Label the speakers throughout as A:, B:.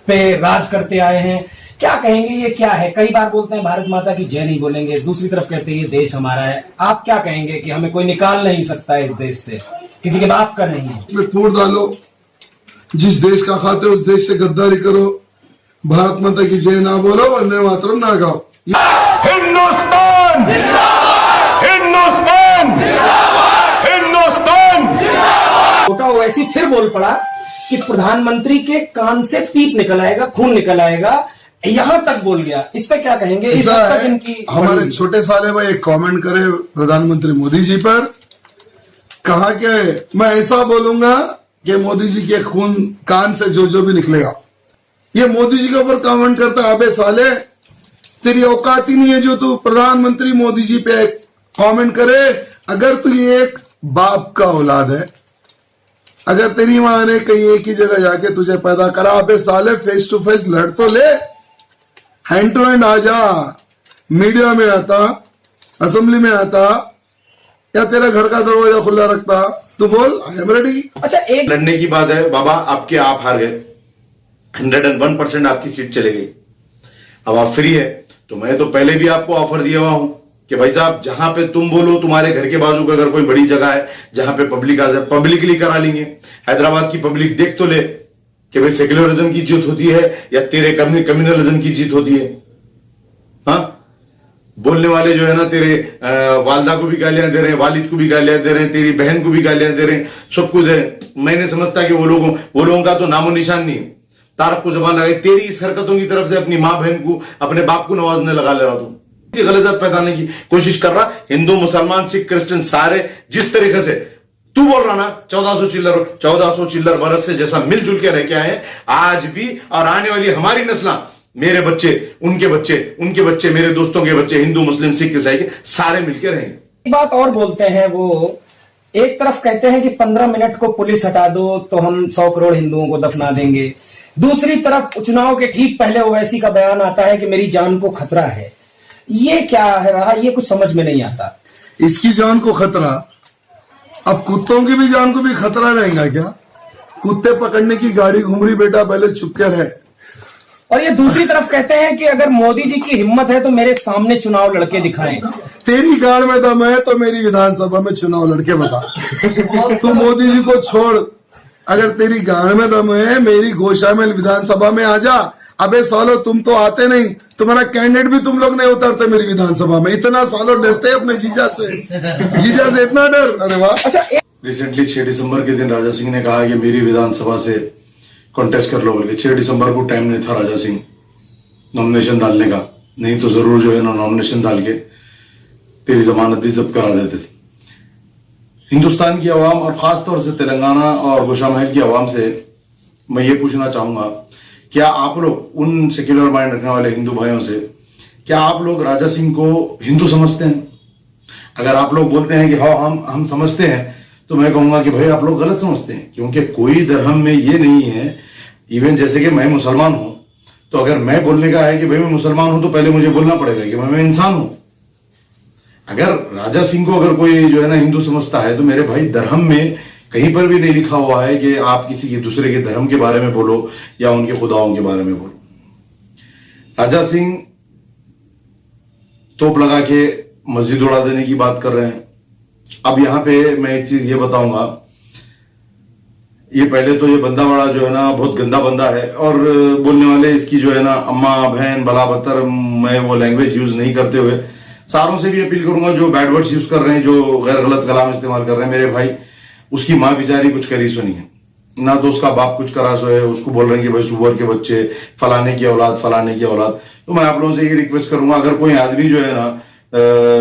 A: पे राज करते आए हैं। क्या कहेंगे, ये क्या है? कई बार बोलते हैं भारत माता की जय नहीं बोलेंगे, दूसरी तरफ कहते हैं ये देश हमारा है। आप क्या कहेंगे कि हमें कोई निकाल नहीं सकता है इस देश से, किसी के बाप का नहीं है?
B: में फूट डालो, जिस देश का खाते हो उस देश से गद्दारी करो, भारत माता की जय ना बोलो, वंदे मातरम ना गाओ।
C: हिंदुस्तान हिंदुस्तान हिंदुस्तान।
A: छोटा ओवैसी फिर बोल पड़ा कि प्रधानमंत्री के कान से पीप निकल आएगा, खून निकल आएगा, यहां तक बोल गया। इस पे क्या कहेंगे? इस तक इनकी
B: हमारे छोटे साले भाई एक कमेंट करे प्रधानमंत्री मोदी जी पर, कहा कि मैं ऐसा बोलूंगा कि मोदी जी के खून कान से जो भी निकलेगा। ये मोदी जी के ऊपर कमेंट करता है, अबे साले तेरी औकात ही नहीं है जो तू प्रधानमंत्री मोदी जी पे कमेंट करे। अगर तू एक बाप का औलाद है, अगर तेरी मां ने कहीं एक ही जगह जाके तुझे पैदा करा, अबे साले फेस टू फेस लड़ तो ले, हैंड टू हैंड आ जा, मीडिया में आता, असेंबली में आता, या तेरा घर का दरवाजा खुला रखता, तू बोल आई एम रेडी।
A: अच्छा, एक
D: लड़ने की बात है बाबा, आप हार गए, 101% आपकी सीट चले गई। अब आप फ्री है, तो मैं तो पहले भी आपको ऑफर दिया हुआ हूं कि भाई साहब जहां पे तुम बोलो, तुम्हारे घर के बाजू का अगर कोई बड़ी जगह है जहां पे पब्लिक आ जाए, पब्लिकली करा लेंगे। हैदराबाद की पब्लिक देख तो ले कि भाई सेक्युलरिज्म की जीत होती है या तेरे कम्युनलिज्म की जीत होती है। हाँ, बोलने वाले जो है ना तेरे वालदा को भी गालियां दे रहे हैं, वालिद को भी गालियां दे रहे हैं, तेरी बहन को भी गालियां दे रहे हैं, सबको दे रहे हैं। मैं नहीं समझता कि वो लोगों का तो नामो निशान नहीं है। तारक को जबान लगाई, तेरी इस हरकतों की तरफ से अपनी मां बहन को, अपने बाप को नवाजने लगा ले रहा तू, गलत पैदाने की कोशिश कर रहा। हिंदू मुसलमान सिख क्रिश्चियन सारे जिस तरीके से तू बोल रहा ना 1400 चिल्लर बरस से जैसा मिलजुल के रह के आए, आज भी और आने वाली हमारी नस्ल, मेरे बच्चे, उनके बच्चे, मेरे दोस्तों के बच्चे, हिंदू मुस्लिम सिख ईसाई के सारे मिलकर रहेंगे।
A: एक बात और बोलते हैं, वो एक तरफ कहते हैं कि 15 मिनट को पुलिस हटा दो तो हम 100 करोड़ हिंदुओं को दफना देंगे, दूसरी तरफ चुनाव के ठीक पहले ओवैसी का बयान आता है कि मेरी जान को खतरा है। ये क्या है रहा, ये कुछ समझ में नहीं आता।
B: इसकी जान को खतरा, अब कुत्तों की भी जान को भी खतरा रहेगा क्या? कुत्ते पकड़ने की गाड़ी घूम रही बेटा, पहले चुप कर है।
A: और ये दूसरी तरफ कहते हैं कि अगर मोदी जी की हिम्मत है तो मेरे सामने चुनाव लड़के दिखाएं।
B: तेरी गाड़ में दम है तो मेरी विधानसभा में चुनाव लड़के बता। तू मोदी जी को छोड़, अगर तेरी गाड़ में दम है मेरी गोशामिल विधानसभा में आ जा। अबे सालो तुम तो आते नहीं, तुम्हारा कैंडिडेट भी तुम लोग नहीं उतरते मेरी विधानसभा में। इतना सालों डरते अपने जीजा से इतना डर। अरे वाह।
A: अच्छा,
D: रिसेंटली 6 दिसंबर के दिन राजा सिंह ने कहा कि मेरी विधानसभा से कॉन्टेस्ट कर लो बोल के। 6 दिसंबर को टाइम नहीं था राजा सिंह नॉमिनेशन डालने का, नहीं तो जरूर जो है ना नॉमिनेशन डाल के तेरी जमानत भी जब्त करा देते थे। हिंदुस्तान की आवाम और खासतौर से तेलंगाना और गोशामहल की आवाम से मैं ये पूछना चाहूंगा, क्या आप लोग उन सेक्युलर माइंड रखने वाले हिंदू भाइयों से, क्या आप लोग राजा सिंह को हिंदू समझते हैं? अगर आप लोग बोलते हैं कि हाँ हम समझते हैं, तो मैं कहूंगा कि भाई आप लोग गलत समझते हैं, क्योंकि कोई धर्म में ये नहीं है। इवन जैसे कि मैं मुसलमान हूं, तो अगर मैं बोलने का है कि भाई मैं मुसलमान हूं, तो पहले मुझे बोलना पड़ेगा कि मैं इंसान हूं। अगर राजा सिंह को अगर कोई जो है ना हिंदू समझता है, तो मेरे भाई धर्म में कहीं पर भी नहीं लिखा हुआ है कि आप किसी के दूसरे के धर्म के बारे में बोलो या उनके खुदाओं के बारे में बोलो। राजा सिंह तोप लगा के मस्जिद उड़ा देने की बात कर रहे हैं। अब यहां पे मैं एक चीज ये बताऊंगा, ये पहले तो ये बंदा बड़ा जो है ना बहुत गंदा बंदा है, और बोलने वाले इसकी जो है ना अम्मा बहन भला बतर, मैं वो लैंग्वेज यूज नहीं करते हुए सारों से भी अपील करूंगा जो बैड वर्ड्स यूज कर रहे हैं, जो गैर गलत कलाम इस्तेमाल कर रहे हैं, मेरे भाई उसकी माँ बेचारी कुछ करी सो नहीं है ना, तो उसका बाप कुछ करा सो है। उसको बोल रहे हैं कि भाई सुअर के बच्चे, फलाने की औलाद। तो मैं आप लोगों से ये रिक्वेस्ट करूंगा, अगर कोई आदमी जो है ना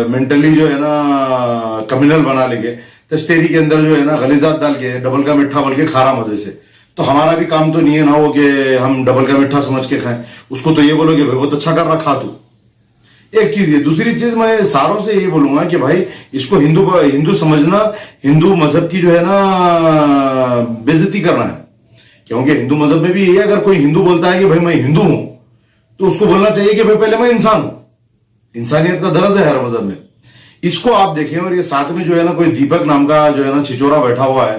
D: मेंटली जो है ना कम्युनल बना लेके तस्तेरी के अंदर जो है ना गलीजात डाल के डबल का मिठा बोल के खा रहा मजे से, तो हमारा भी काम तो नहीं है ना वो कि हम डबल का मिठा समझ के खाएं। उसको तो ये बोलो कि भाई बहुत अच्छा कर रहा, खा तू। एक चीज है। दूसरी चीज मैं सारों से ये बोलूंगा कि भाई इसको हिंदू समझना, हिंदू मजहब की जो है ना बेइज्जती करना है, क्योंकि हिंदू मजहब में भी ये है, अगर कोई हिंदू बोलता है कि भाई मैं हिंदू हूं, तो उसको बोलना चाहिए कि भाई पहले मैं इंसान हूं। इंसानियत का दर्ज है हर मजहब में। इसको आप देखें, और ये साथ में जो है ना कोई दीपक नाम का जो है ना छिचोरा बैठा हुआ है,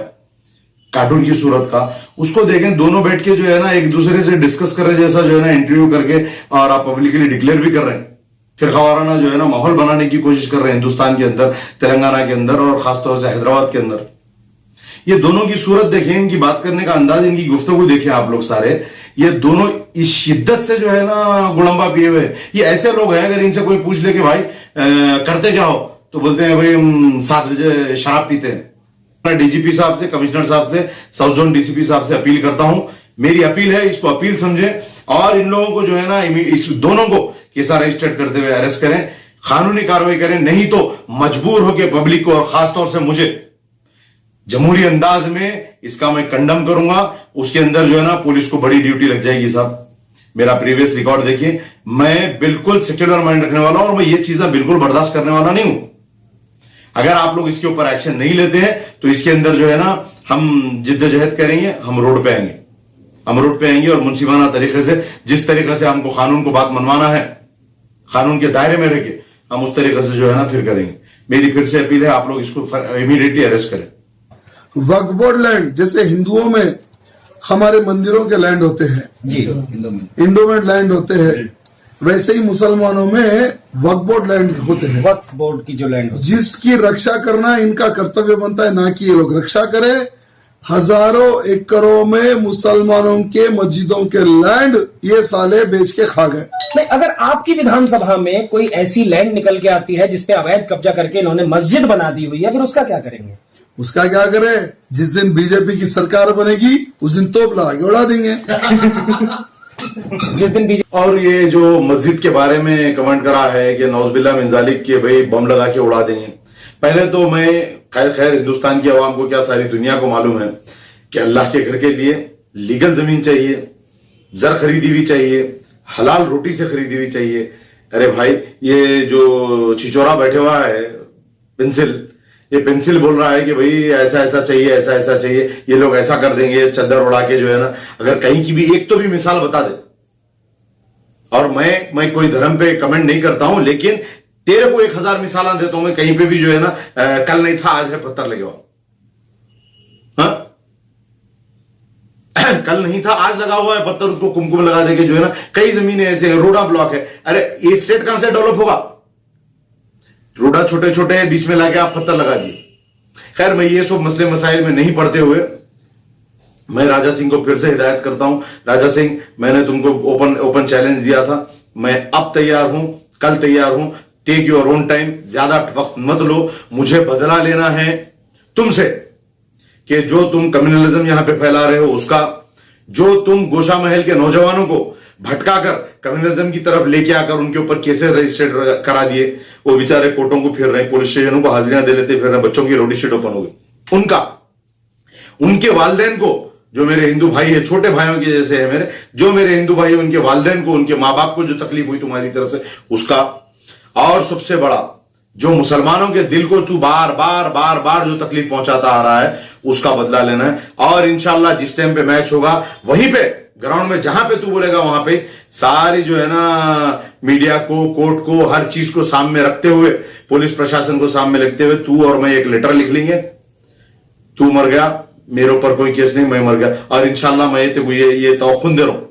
D: कार्टून की सूरत का, उसको देखें दोनों बैठ के जो है ना एक दूसरे से डिस्कस कर रहे जैसा जो है ना इंटरव्यू करके, और आप पब्लिकली डिक्लेयर भी कर रहे हैं, फिर खवाराना जो है ना माहौल बनाने की कोशिश कर रहे हैं हिंदुस्तान के अंदर, तेलंगाना के अंदर और खासतौर से हैदराबाद के अंदर। ये दोनों की सूरत देखें, इनकी बात करने का अंदाज, इनकी गुफ्तगू देखें आप लोग सारे, ये दोनों इस शिद्दत से जो है ना गुड़ंबा पिए हुए। ये ऐसे लोग हैं, अगर इनसे कोई पूछ ले कि भाई करते क्या हो, तो बोलते हैं भाई हम 7 बजे शराब पीते हैं। डीजीपी साहब से, कमिश्नर साहब से, साउथ जोन डीसीपी साहब से अपील करता हूं, मेरी अपील है, इसको अपील समझे और इन लोगों को जो है ना इस दोनों को केस रजिस्टर्ड करते हुए अरेस्ट करें, कानूनी कार्रवाई करें, नहीं तो मजबूर होकर पब्लिक को और खासतौर से मुझे जमहूरी अंदाज में इसका मैं कंडम करूंगा। उसके अंदर जो है ना पुलिस को बड़ी ड्यूटी लग जाएगी साहब। मेरा प्रीवियस रिकॉर्ड देखिए, मैं बिल्कुल सेक्युलर माइंड रखने वाला हूं और मैं ये चीजें बिल्कुल बर्दाश्त करने वाला नहीं हूं। अगर आप लोग इसके ऊपर एक्शन नहीं लेते हैं तो इसके अंदर जो है ना हम जिद्दोजहद करेंगे, हम रोड पे आएंगे, हम रोड पे आएंगे और मुंसिफाना तरीके से, जिस तरीके से हमको कानून को बात मनवाना है, कानून के दायरे में रह के हम उस तरीके से जो है ना फिर करेंगे। मेरी फिर से अपील है, आप लोग इसको इमीडिएटली अरेस्ट करें।
B: वक्फ बोर्ड लैंड जैसे हिंदुओं में हमारे मंदिरों के लैंड होते हैं
A: जी,
B: इंडोमेंट लैंड होते हैं, वैसे ही मुसलमानों में वक्फ बोर्ड लैंड होते हैं।
A: वक्फ बोर्ड की जो लैंड होती
B: जिसकी रक्षा करना इनका कर्तव्य बनता है, ना कि ये लोग रक्षा करें। हजारों एकड़ों में मुसलमानों के मस्जिदों के लैंड ये साले बेच के खा गए।
A: नहीं, अगर आपकी विधानसभा में कोई ऐसी लैंड निकल के आती है जिसपे अवैध कब्जा करके इन्होंने मस्जिद बना दी हुई है, फिर उसका क्या करेंगे?
B: उसका क्या करें? जिस दिन बीजेपी की सरकार बनेगी उस दिन तोप लगा के उड़ा देंगे।
A: जिस दिन बीजेपी।
D: और ये जो मस्जिद के बारे में कमेंट करा है कि नौजबिल्ला मिन जालिक के भाई बम लगा के उड़ा देंगे, पहले तो मैं खैर हिंदुस्तान की आवाम को क्या सारी दुनिया को मालूम है कि अल्लाह के घर के लिए लीगल जमीन चाहिए, जर खरीदी हुई चाहिए, हलाल रोटी से खरीदी हुई चाहिए। अरे भाई ये जो छिचोरा बैठे हुआ है पेंसिल, ये पेंसिल बोल रहा है कि भाई ऐसा ऐसा चाहिए, ऐसा ऐसा चाहिए, ये लोग ऐसा कर देंगे, चद्दर उड़ा के जो है ना, अगर कहीं की भी एक तो भी मिसाल बता दे। और मैं कोई धर्म पे कमेंट नहीं करता हूं, लेकिन तेरे को 1000 मिसाल देता हूं मैं, कहीं पे भी जो है ना कल नहीं था आज है पत्थर लगे हुआ, हाँ? कल नहीं था आज लगा हुआ है पत्थर, उसको कुमकुम लगा देके जो है ना, कई जमीनें ऐसे हैं, रोडा ब्लॉक है। अरे ये स्टेट कहां से डेवलप होगा? रोडा छोटे छोटे हैं, बीच में लाके आप पत्थर लगा दिए। खैर मैं ये सब मसले मसाइल में नहीं पड़ते हुए मैं राजा सिंह को फिर से हिदायत करता हूं। राजा सिंह, मैंने तुमको ओपन चैलेंज दिया था, मैं अब तैयार हूं, कल तैयार हूं। टेक योर ओन टाइम, ज्यादा वक्त मत लो। मुझे बदला लेना है तुमसे कि जो तुम कम्युनलिज्म यहां पे फैला रहे हो उसका, जो तुम गोशा महल के नौजवानों को भटकाकर कम्युनलिज्म की तरफ लेके आकर उनके ऊपर केसेस रजिस्टर्ड करा दिए, वो बेचारे कोर्टों को फिर रहे, पुलिस स्टेशनों को हाजिरियां दे लेते फिर रहे, बच्चों की रोटी शीट ओपन हो गई। उनका, उनके वालिदैन को, जो मेरे हिंदू भाई है, छोटे भाइयों के जैसे है मेरे, जो मेरे हिंदू भाई, उनके वालिदैन को, उनके मां बाप को जो तकलीफ हुई तुम्हारी तरफ से उसका, और सबसे बड़ा जो मुसलमानों के दिल को तू बार बार जो तकलीफ पहुंचाता आ रहा है उसका बदला लेना है। और इंशाल्लाह जिस टाइम पे मैच होगा वहीं पे ग्राउंड में जहां पे तू बोलेगा वहां पे सारी जो है ना मीडिया को, कोर्ट को, हर चीज को सामने रखते हुए, पुलिस प्रशासन को सामने रखते हुए तू और मैं एक लेटर लिख लेंगे, तू मर गया, मेरे ऊपर कोई केस नहीं, मैं मर गया, और इंशाल्लाह मैं तेको ये तवख्खुन दे रहा हूं,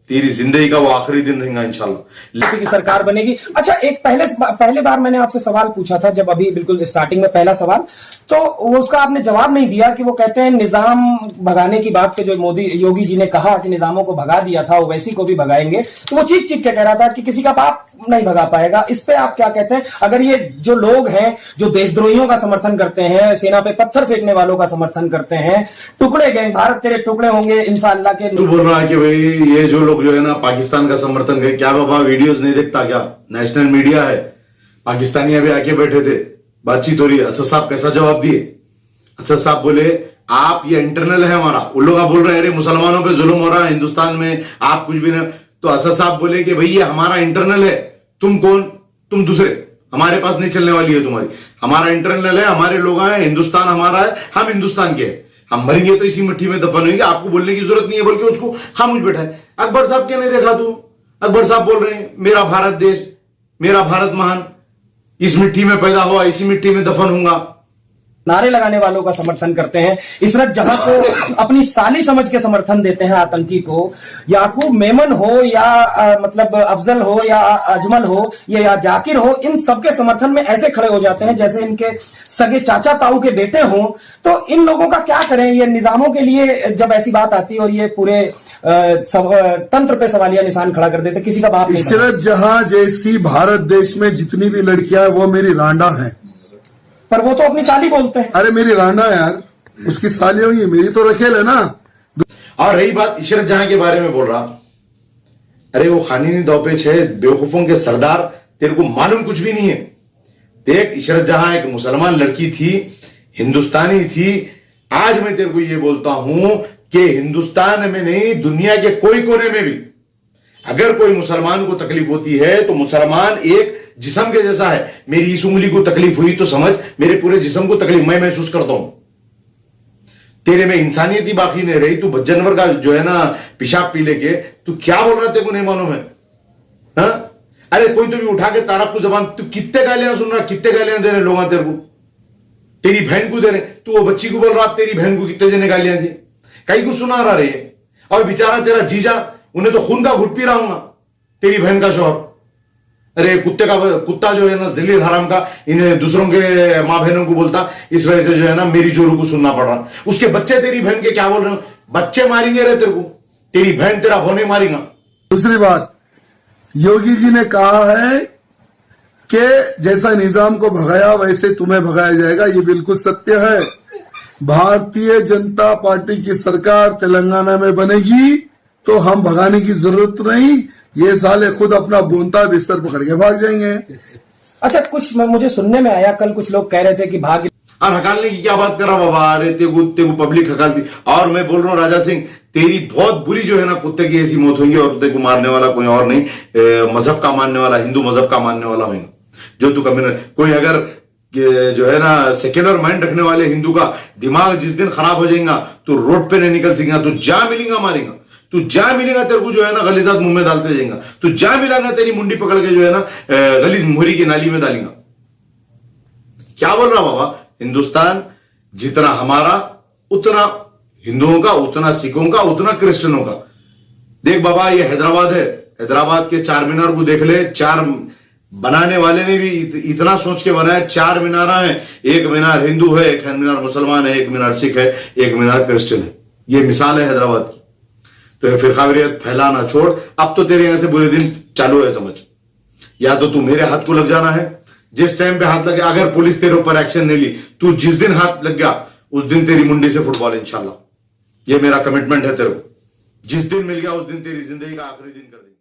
D: तेरी जिंदगी का वो आखिरी दिन रहेगा इंशाल्लाह।
A: की सरकार बनेगी। अच्छा, एक पहले बार मैंने आपसे सवाल पूछा था, जब अभी बिल्कुल स्टार्टिंग में पहला सवाल, तो उसका आपने जवाब नहीं दिया कि वो कहते हैं निजाम भगाने की बात पे, जो योगी जी ने कहा कि निजामों को भगा दिया था, ओवैसी को भी भगाएंगे, तो वो चीख के कह रहा था कि किसी का बाप नहीं भगा पाएगा। इस पे आप क्या कहते हैं? अगर ये जो लोग हैं जो देशद्रोहियों का समर्थन करते हैं, सेना पे पत्थर फेंकने वालों का समर्थन करते हैं, टुकड़े गैंग, भारत तेरे टुकड़े होंगे इंशाअल्लाह के,
D: तू बोल रहा है कि भाई ये जो लोग जो है ना पाकिस्तान का समर्थन करे, क्या बाबा वीडियोस नहीं देखता क्या? नेशनल मीडिया है, पाकिस्तानी अभी आके बैठे थे, बातचीत हो रही है। असद साहब कैसा जवाब दिए? असद साहब बोले आप ये इंटरनल है हमारा। उन लोग बोल रहे हैं अरे मुसलमानों पे जुल्म हो रहा है हिंदुस्तान में, आप कुछ भी नहीं। तो असद साहब बोले कि भाई ये हमारा इंटरनल है, तुम कौन? तुम दूसरे, हमारे पास नहीं चलने वाली है तुम्हारी। हमारा इंटरनल है, हमारे लोग हैं, हिंदुस्तान हमारा है, हम हिंदुस्तान के हैं, हम मरेंगे तो इसी मिट्टी में दफन होंगे, आपको बोलने की जरूरत नहीं है, बल्कि उसको खामोश बैठा है। अकबर साहब क्या नहीं देखा तू? अकबर साहब बोल रहे हैं मेरा भारत देश, मेरा भारत महान, इस मिट्टी में पैदा हुआ, इसी मिट्टी में दफन होगा।
A: नारे लगाने वालों का समर्थन करते हैं, इशरत जहां को अपनी साली समझ के समर्थन देते हैं आतंकी को, याकूब मेमन हो या मतलब अफजल हो या अजमल हो या जाकिर हो, इन सबके समर्थन में ऐसे खड़े हो जाते हैं जैसे इनके सगे चाचा ताऊ के बेटे हों। तो इन लोगों का क्या करें? ये निजामों के लिए जब ऐसी बात आती है और ये पूरे तंत्र पे सवालिया निशान खड़ा कर देते, किसी का बाप नहीं।
B: इशरत जहां जैसी भारत देश में जितनी भी लड़कियां हैं वो मेरी रांडा है,
A: पर वो तो अपनी साली बोलते हैं।
B: अरे मेरी रांडा यार, उसकी साली हुई, मेरी तो रखेल है ना।
D: और रही बात इशरत जहां के बारे में बोल रहा, अरे वो खानीनी दौपेच है, बेवकूफों के सरदार, तेरे को मालूम कुछ भी नहीं है। देख, इशरत जहां एक मुसलमान लड़की थी, हिंदुस्तानी थी। आज मैं तेरे को ये बोलता हूं कि हिंदुस्तान में नहीं, दुनिया के कोई कोने में भी अगर कोई मुसलमान को तकलीफ होती है तो मुसलमान एक जिस्म के जैसा है। मेरी इस उंगली को तकलीफ हुई तो समझ मेरे पूरे जिस्म को तकलीफ मैं महसूस करता हूं। तेरे में इंसानियत ही बाकी नहीं रही, तू जानवर का जो है ना पेशाब पी लेके तू क्या बोल रहा, तेरे को नहीं मालूम है? हाँ? अरे कोई तो भी उठा के तारक को जबान, तू कितने गालियां सुन रहा, कितने गालियां दे रहे लोग तेरे को, तेरी बहन को दे रहे। तू वो बच्ची को बोल रहा तेरी बहन को कितने जने गालियां दी, कहीं को सुना रहा रहे। और बेचारा तेरा जीजा, उन्हें तो खून का घुट पी रहा हूंगा, तेरी बहन का शौहर। अरे कुत्ता जो है ना जलील हराम का, इन्हें दूसरों के माँ बहनों को बोलता, इस वजह से जो है ना मेरी जोरू को सुनना पड़ रहा। उसके बच्चे तेरी बहन के क्या बोल रहे हो, बच्चे मारेंगे रे तेरे को, तेरी बहन तेरा होने मारेगा।
B: दूसरी बात, योगी जी ने कहा है कि जैसा निजाम को भगाया वैसे तुम्हें भगाया जाएगा। ये बिल्कुल सत्य है। भारतीय जनता पार्टी की सरकार तेलंगाना में बनेगी तो हम भगाने की जरूरत नहीं, ये साले खुद अपना बोनता बिस्तर पकड़ के भाग जाएंगे।
A: अच्छा, कुछ मुझे सुनने में आया, कल कुछ लोग कह रहे थे कि भाग,
D: और हकालने की क्या बात कर रहा बाबा, अरे तेरे को पब्लिक हकालती। और मैं बोल रहा हूं राजा सिंह, तेरी बहुत बुरी जो है ना कुत्ते की ऐसी मौत होगी, और तेरे को मारने वाला कोई और नहीं, मजहब का मानने वाला, हिंदू मजहब का मानने वाला होगा। जो तू कभी कोई अगर जो है ना सेक्युलर माइंड रखने वाले हिंदू का दिमाग जिस दिन खराब हो जाएगा तो रोड पे नहीं निकल सकेगा, तो जा मिलेगा मारेगा, तू जा मिलेगा, तेरे को जो है ना गलीजात मुंह में डालते जाएगा, तू जा मिलेगा, तेरी मुंडी पकड़ के जो है ना गलीज मुहरी की नाली में डालेगा। क्या बोल रहा बाबा, हिंदुस्तान जितना हमारा उतना हिंदुओं का, उतना सिखों का, उतना क्रिश्चियनों का। देख बाबा, ये हैदराबाद है, हैदराबाद के चार मीनार को देख ले। चार बनाने वाले ने भी इतना सोच के बनाया, चार मीनारा है, एक मीनार हिंदू है, एक मीनार मुसलमान है, एक मीनार सिख है, एक मीनार क्रिश्चियन है। ये मिसाल है हैदराबाद की। तो फिरकावारियत फैलाना छोड़, अब तो तेरे यहां से बुरे दिन चालू है समझ। या तो तू मेरे हाथ को लग जाना है, जिस टाइम पे हाथ लगे, अगर पुलिस तेरे ऊपर एक्शन नहीं ली, तू जिस दिन हाथ लग गया उस दिन तेरी मुंडी से फुटबॉल इंशाल्लाह। ये मेरा कमिटमेंट है तेरे को। जिस दिन मिल गया उस दिन तेरी जिंदगी का आखिरी दिन कर देंगे।